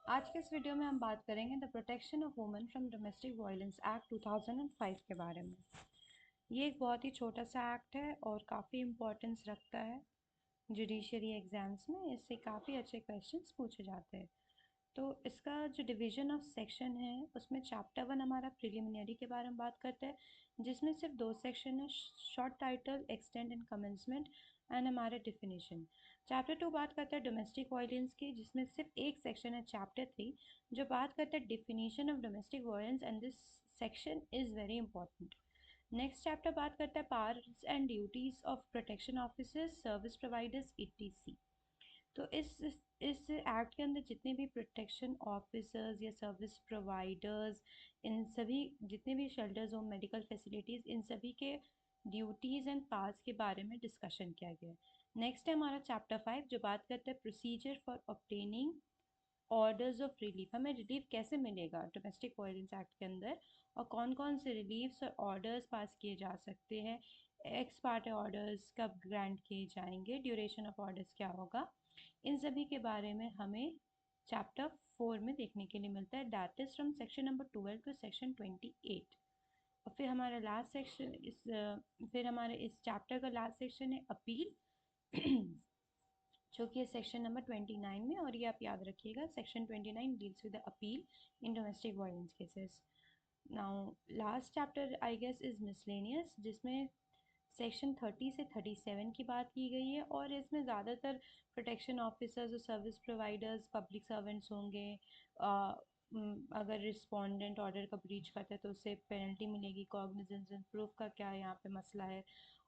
आज के इस वीडियो में हम बात करेंगे the protection of women from domestic violence act 2005 के बारे में। ये एक बहुत ही छोटा सा एक्ट है और काफ़ी इम्पोर्टेंस रखता है जुडिशरी एग्ज़ाम्स में। इससे काफ़ी अच्छे क्वेश्चंस पूछे जाते हैं। तो इसका जो डिवीज़न ऑफ सेक्शन है उसमें चैप्टर 1 हमारा प्रिलिमिनरी के बारे में बात करता है, जिसमें सिर्फ 2 सेक्शन है, short title, extend and commencement and हमारे डिफिनीशन। चैप्टर 2 बात करता है डोमेस्टिक वायलेंस की, जिसमें सिर्फ एक सेक्शन है, चैप्टर 3, जो बात करता है definition of domestic violence, and this section is very important. Next chapter बात करता है powers and duties of protection officers, service providers, etc. तो इस एक्ट के अंदर जितने भी प्रोटेक्शन ऑफिसर्स या सर्विस प्रोवाइडर्स, इन सभी जितने भी शेल्टर्स होम मेडिकल फैसिलिटीज़, इन सभी के ड्यूटीज़ एंड पावर्स के बारे में डिस्कशन किया गया है। नेक्स्ट है हमारा चैप्टर 5, जो बात करता है procedure for obtaining orders of relief. हमें रिलीफ कैसे मिलेगा डोमेस्टिक वायलेंस एक्ट के अंदर, और कौन कौन से रिलीफ्स और ऑर्डर्स पास किए जा सकते हैं, एक्स पार्टे ऑर्डर्स कब ग्रांट किए जाएंगे, ड्यूरेशन ऑफ ऑर्डर्स क्या होगा, इन सभी के बारे में हमें चैप्टर 4 में देखने के लिए मिलता है। That is from section number 12 to section 28। और फिर हमारा लास्ट सेक्शन फिर हमारे इस चैप्टर का लास्ट सेक्शन है अपील जो कि है सेक्शन नंबर 29 में। और ये आप याद रखिएगा, section 29 deals with the appeal in domestic violence cases. Now last chapter I guess is miscellaneous, जिसमें सेक्शन 30 से 37 की बात की गई है, और इसमें ज़्यादातर प्रोटेक्शन ऑफिसर्स और सर्विस प्रोवाइडर्स पब्लिक सर्वेंट्स होंगे। अगर रिस्पोंडेंट ऑर्डर का ब्रीच करता है तो उससे पेनल्टी मिलेगी, कॉग्निजेंस एंड प्रूफ का क्या यहाँ पे मसला है,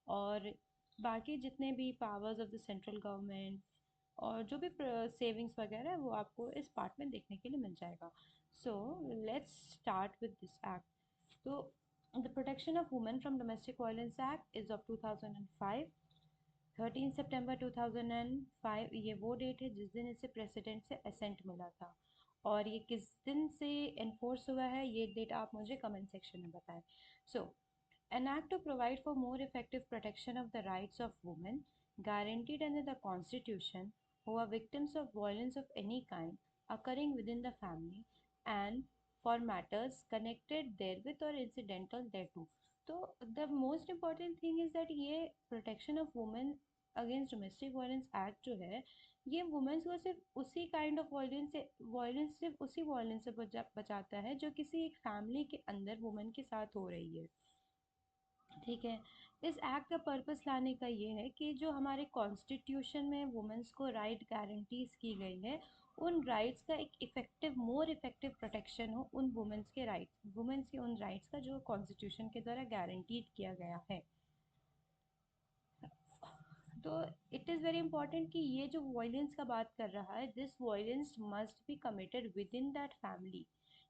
और बाकी जितने भी powers of the central government और जो भी सेविंग्स वगैरह है वो आपको इस पार्ट में देखने के लिए मिल जाएगा। So let's start with this act. तो the protection of women from domestic violence act is of 2005। 13 सितंबर 2005 ये वो डेट है जिस दिन इसे प्रेसिडेंट से असेंट मिला था। और ये किस दिन से एनफोर्स हुआ है, ये डेट आप मुझे कमेंट सेक्शन में बताएं। सो an act to provide for more effective protection of the rights of women guaranteed under the Constitution who are victims of violence of any kind occurring within the family and for matters connected therewith or incidental thereto. तो the most important thing is that ये protection of women against domestic violence act जो है, ये women's को सिर्फ उसी kind of violence सिर्फ उसी वायलेंस से बचाता है जो किसी एक फैमिली के अंदर वुमेन के साथ हो रही है। ठीक है। इस एक्ट का पर्पस लाने का ये है कि जो हमारे कॉन्स्टिट्यूशन में वुमेन्स को राइट गारंटीज की गई है, उन राइट्स का एक इफेक्टिव मोर इफेक्टिव प्रोटेक्शन हो उन वुमेन्स के उन राइट्स का जो कॉन्स्टिट्यूशन के द्वारा गारंटीड किया गया है। तो इट इज़ वेरी इंपॉर्टेंट कि ये जो वॉयलेंस का बात कर रहा है, this violence must be committed with in that family.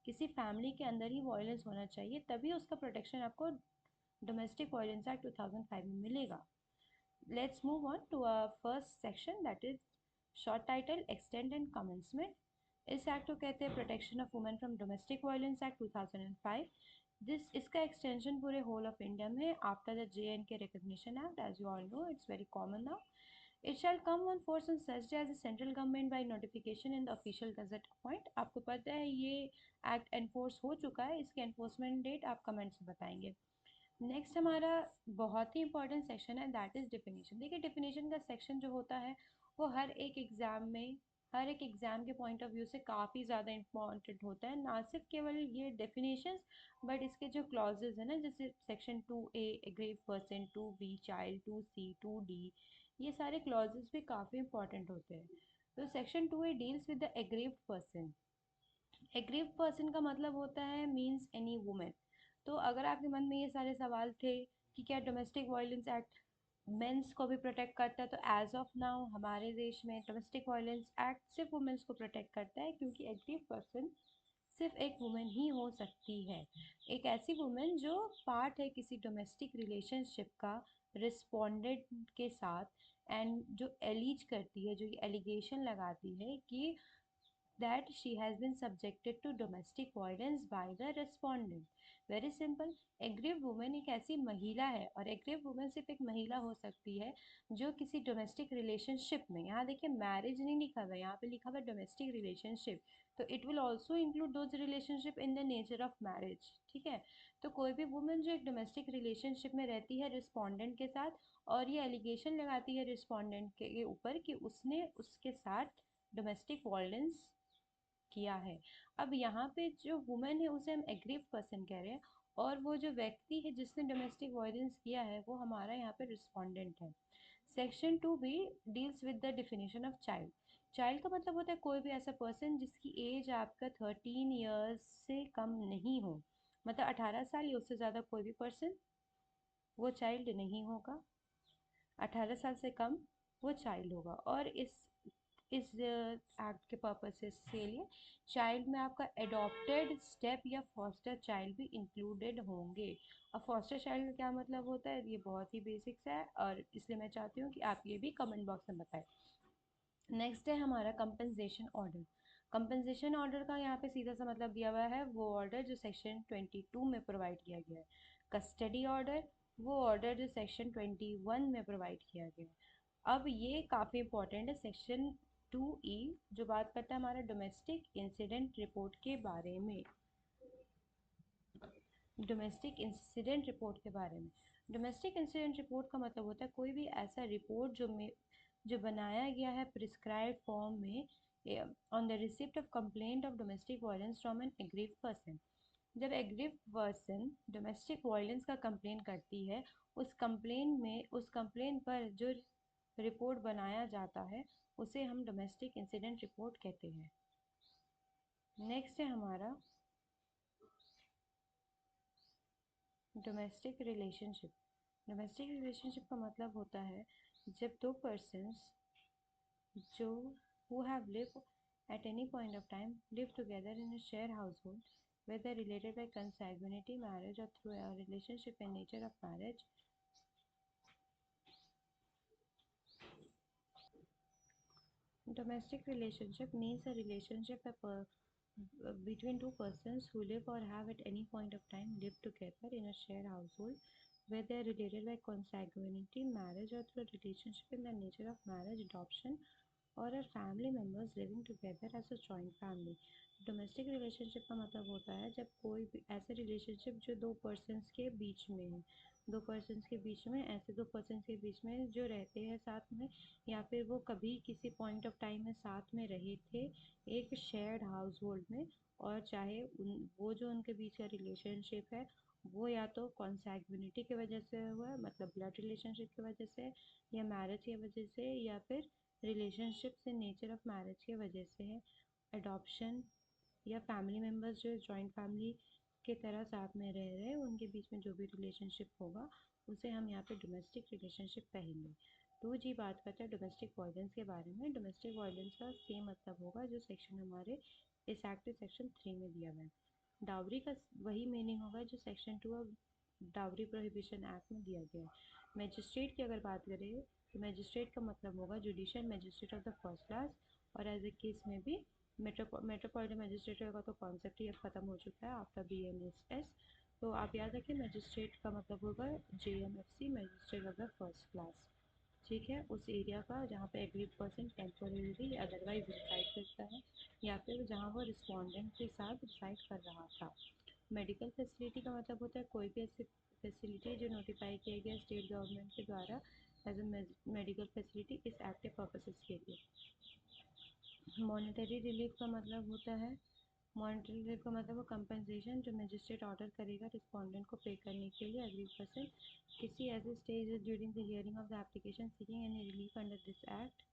किसी फैमिली के अंदर ही वॉयलेंस होना चाहिए, तभी उसका प्रोटेक्शन आपको डोमेस्टिक वायलेंस एक्ट 2005 में मिलेगा। Let's move on to our first section, that is short title, extent and commencement. इस एक्ट को कहते हैं protection of women from domestic violence act 2005। इसका एक्सटेंशन पूरे होल ऑफ इंडिया में after the JNK recognition act, as you all know it's very common now. It shall come on force on such day as the central government by notification in the official gazette appoint. आपको पता है ये act enforce हो चुका है, इसकी enforcement date आप comments में बताएंगे। नेक्स्ट हमारा बहुत ही इंपॉर्टेंट सेक्शन है, दैट इज़ डिफिनीशन। देखिए डिफिनीशन का सेक्शन जो होता है वो हर एक एग्ज़ाम के पॉइंट ऑफ व्यू से काफ़ी ज़्यादा इंपॉर्टेंट होता है। ना सिर्फ केवल ये डेफिनेशंस, बट इसके जो क्लॉजेज है ना, जैसे section 2A aggrieve person, 2B child, 2C 2D, ये सारे क्लॉजेज भी काफ़ी इंपॉर्टेंट होते हैं। तो section 2A deals with the aggrieved person. Aggrieved person का मतलब होता है मीन्स एनी वुमेन। तो अगर आपके मन में ये सारे सवाल थे कि क्या डोमेस्टिक वायलेंस एक्ट मेंस को भी प्रोटेक्ट करता है, तो एज ऑफ नाउ हमारे देश में डोमेस्टिक वायलेंस एक्ट सिर्फ वुमेन्स को प्रोटेक्ट करता है, क्योंकि एग्रीव्ड पर्सन सिर्फ एक वुमेन ही हो सकती है। एक ऐसी वुमेन जो पार्ट है किसी डोमेस्टिक रिलेशनशिप का रिस्पोंडेंट के साथ, एंड जो एलिज करती है, जो एलिगेशन लगाती है कि that she has been subjected to domestic violence by the respondent. Very simple, aggrieve women एक ऐसी महिला है, और एग्रीव वुमेन सिर्फ एक महिला हो सकती है जो किसी डोमेस्टिक रिलेशनशिप में, यहाँ देखिए मैरिज नहीं लिखा हुआ है, यहाँ पे लिखा हुआ है डोमेस्टिक रिलेशनशिप, तो it will also include those relationship in the nature of marriage, ठीक है। तो कोई भी वुमेन जो एक डोमेस्टिक रिलेशनशिप में रहती है रिस्पोंडेंट के साथ, और ये एलिगेशन लगाती है रिस्पोंडेंट के ऊपर कि उसने उसके साथ डोमेस्टिक वायलेंस किया है। अब यहाँ पे जो वुमेन है उसे हम एग्रीव पर्सन कह रहे हैं, और वो जो व्यक्ति है जिसने डोमेस्टिक वायलेंस किया है वो हमारा यहाँ पे रिस्पोंडेंट है। सेक्शन 2 भी deals with the definition of child. Child का मतलब होता है कोई भी ऐसा पर्सन जिसकी एज आपका 13 ईयर्स से कम नहीं हो, मतलब 18 साल या उससे ज़्यादा कोई भी पर्सन, वो चाइल्ड नहीं होगा। 18 साल से कम वो चाइल्ड होगा। और इस एक्ट के पर्पसेस के लिए चाइल्ड में आपका एडॉप्टेड स्टेप या फॉस्टर चाइल्ड भी इंक्लूडेड होंगे। अब फॉस्टर चाइल्ड का क्या मतलब होता है, ये बहुत ही बेसिक्स है, और इसलिए मैं चाहती हूँ कि आप ये भी कमेंट बॉक्स में बताएं। नेक्स्ट है हमारा कंपनसेशन ऑर्डर। कंपनसेशन ऑर्डर का यहाँ पे सीधा सा मतलब दिया हुआ है वो ऑर्डर जो सेक्शन 22 में प्रोवाइड किया गया है। कस्टडी ऑर्डर, वो ऑर्डर जो सेक्शन 21 में प्रोवाइड किया गया है। अब ये काफ़ी इंपॉर्टेंट है, सेक्शन 2E जो बात करता है हमारा डोमेस्टिक इंसिडेंट रिपोर्ट के बारे में, डोमेस्टिक इंसिडेंट रिपोर्ट के बारे में। डोमेस्टिक इंसिडेंट रिपोर्ट का मतलब होता है कोई भी ऐसा रिपोर्ट जो बनाया गया है प्रिस्क्राइब फॉर्म में on the receipt of complaint of domestic violence from an aggrieve person. जब एग्रीव पर्सन डोमेस्टिक वायलेंस का कंप्लेन करती है, उस कंप्लेन पर जो रिपोर्ट बनाया जाता है उसे हम डोमेस्टिक इंसिडेंट रिपोर्ट कहते हैं। नेक्स्ट है हमारा डोमेस्टिक रिलेशनशिप। डोमेस्टिक रिलेशनशिप का मतलब होता है जब दो पर्सन्स जो who have lived at any point of time live together in a shared household, whether related by consanguinity, marriage, or through a relationship in nature of marriage. Domestic relationship means a relationship between two persons who live or have at any point of time lived together in a shared household, where they are related by consanguinity, marriage, or through a relationship in the nature of marriage, adoption, और are family members living together as a joint family. Domestic relationship का मतलब होता है जब कोई भी ऐसे relationship जो दो पर्सन्स के बीच में है, दो पर्सन्स के बीच में, ऐसे दो पर्सन्स के बीच में जो रहते हैं साथ में, या फिर वो कभी किसी पॉइंट ऑफ टाइम में साथ में रहे थे एक शेयर्ड हाउस होल्ड में, और चाहे वो जो उनके बीच का रिलेशनशिप है वो या तो कॉन्सैग्विनिटी की वजह से हुआ है, मतलब ब्लड रिलेशनशिप की वजह से, या मैरिज की वजह से, या फिर relationships in nature of marriage की वजह से है, अडॉप्शन, या फैमिली मेम्बर्स जो जॉइंट फैमिली के तरह साथ में रह रहे हैं उनके बीच में जो भी रिलेशनशिप होगा उसे हम यहाँ पे डोमेस्टिक रिलेशनशिप कहेंगे। तो जी बात करते हैं डोमेस्टिक वायलेंस के बारे में। डोमेस्टिक वायलेंस का सेम मतलब होगा जो सेक्शन हमारे इस एक्ट के सेक्शन 3 में दिया हुआ है। डावरी का वही मीनिंग होगा जो section 2 of dowry prohibition act में दिया गया है। मजिस्ट्रेट की अगर बात करें तो मजिस्ट्रेट का मतलब होगा judicial magistrate of the first class, और एज ए केस में भी मेट्रोपॉलिटन मजिस्ट्रेट का तो कॉन्सेप्ट ही अब ख़त्म हो चुका है आफ्टर BNSS। तो आप याद रखिए मजिस्ट्रेट का मतलब होगा JMFC, magistrate of the first class, ठीक है, उस एरिया का जहाँ पे aggrieved person temporary otherwise reside करता है, या फिर जहाँ वो रिस्पोंडेंट के साथ रिसाइड कर रहा था। मेडिकल फैसिलिटी का मतलब होता है कोई भी ऐसी फैसिलिटी जो नोटिफाई किया गया स्टेट गवर्नमेंट के द्वारा एज ए मेडिकल फैसिलिटी इस एक्ट के पर्पसेस के लिए। मॉनेटरी रिलीफ का मतलब होता है, मॉनेटरी रिलीफ का मतलब वो कंपनसेशन जो मजिस्ट्रेट ऑर्डर करेगा रिस्पोंडेंट को पे करने के लिए एग्रीड पर्सन किसी ऐसे stage during the hearing of the application seeking any relief under this act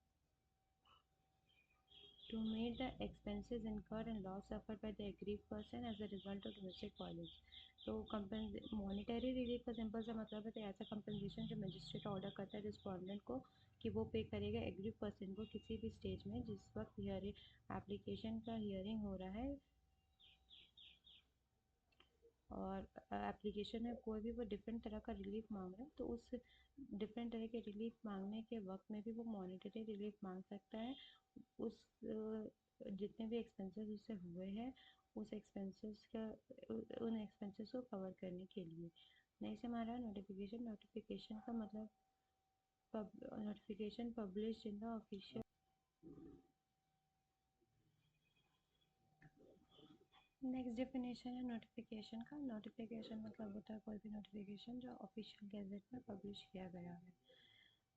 to meet the expenses incurred and loss suffered by the aggrieved person as a result of domestic violence। तो monetary relief का simple सा मतलब है ऐसा compensation जो magistrate order करता है respondent को कि वो पे करेगा एग्रीव पर्सन को किसी भी स्टेज में जिस वक्त हियरिंग एप्लीकेशन का हियरिंग हो रहा है, और एप्लीकेशन में कोई भी वो डिफरेंट तरह का रिलीफ मांग रहा है तो उस डिफरेंट तरह के रिलीफ मांगने के वक्त में भी वो मॉनिटरी रिलीफ मांग सकता है। उस जितने भी एक्सपेंसेस उससे हुए हैं उस एक्सपेंसेस का उन एक्सपेंसेस को कवर करने के लिए। नेक्स्ट हमारा नोटिफिकेशन। नोटिफिकेशन का मतलब notification publish in the official. Next definition है नोटिफिकेशन का। नोटिफिकेशन मतलब होता है कोई भी नोटिफिकेशन जो ऑफिशियल गैजेट में पब्लिश किया गया है।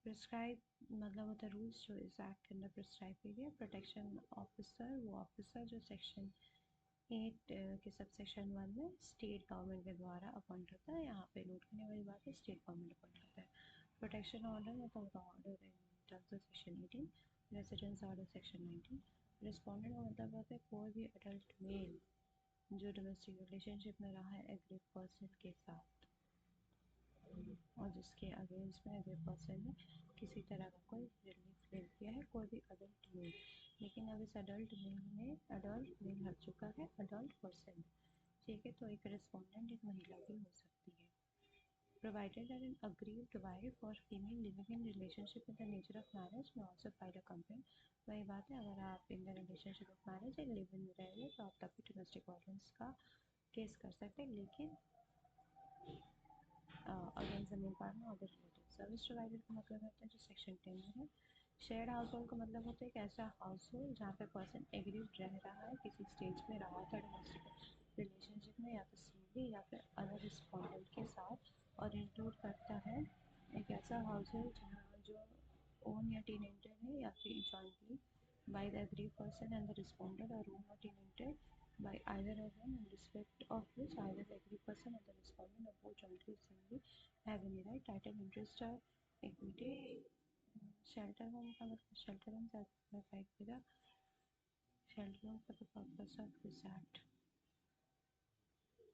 प्रिस्क्राइब मतलब होता है रूल्स जो इस एक्ट के अंदर प्रिस्क्राइब किए। प्रोटेक्शन ऑफिसर वो ऑफिसर जो सेक्शन 8 के सब सेक्शन 1 में स्टेट गवर्नमेंट के द्वारा अपॉइंट होता है। यहाँ पे नोट करने वाली बात है, स्टेट गवर्नमेंट अपॉइंट होता है। प्रोटेक्शन ऑर्डर मतलब order in terms of section 18। Residence order section 19। Respondent का मतलब होता है कोई भी अडल्ट मेल जो डोमेस्टिक रिलेशनशिप में रहा है एग्रीड पर्सन के साथ और जिसके अगेंस्ट में एग्रीड पर्सन ने किसी तरह का कोई रिलीफ क्लेम किया है, कोई भी अडल्ट मेल। लेकिन अब इस अडल्ट मेल हट चुका है, अडल्ट पर्सन, ठीक है। तो एक रिस्पोंडेंट एक महिला भी हो सकती है। Provided that an aggrieved wife or female living in relationship in the nature of marriage may also file a complaint। वही बात है, अगर आप in the relationship of marriage या लिव इन में रह रहे तो आप तब भी डोमेस्टिक वायलेंस का केस कर सकते हैं, लेकिन अगेंस्ट द मेन पार्टनर और द रिलेटिव। सर्विस प्रोवाइडर का मतलब होता है जो सेक्शन 10 में है। शेयर्ड हाउस होल्ड का मतलब होता है एक ऐसा हाउस होल्ड जहाँ पे पर्सन एग्रीड रह रहा है, किसी स्टेज में रहा था डोमेस्टिक रिलेशनशिप में, या तो सिंगली या फिर अदर रिस्पोंडेंट के साथ। और इंक्लूड करता है एक ऐसा हाउस होल्ड जहाँ जो ओन या टेनेंटेड है या फिर jointly by the aggrieved person and the respondent are owned or tenanted by either of them, in respect of which either the aggrieved person or the respondent or both jointly or singly have any right, title, interest or equity। shelter home का मतलब shelter home satisfied with the shelter home for the purpose of this act।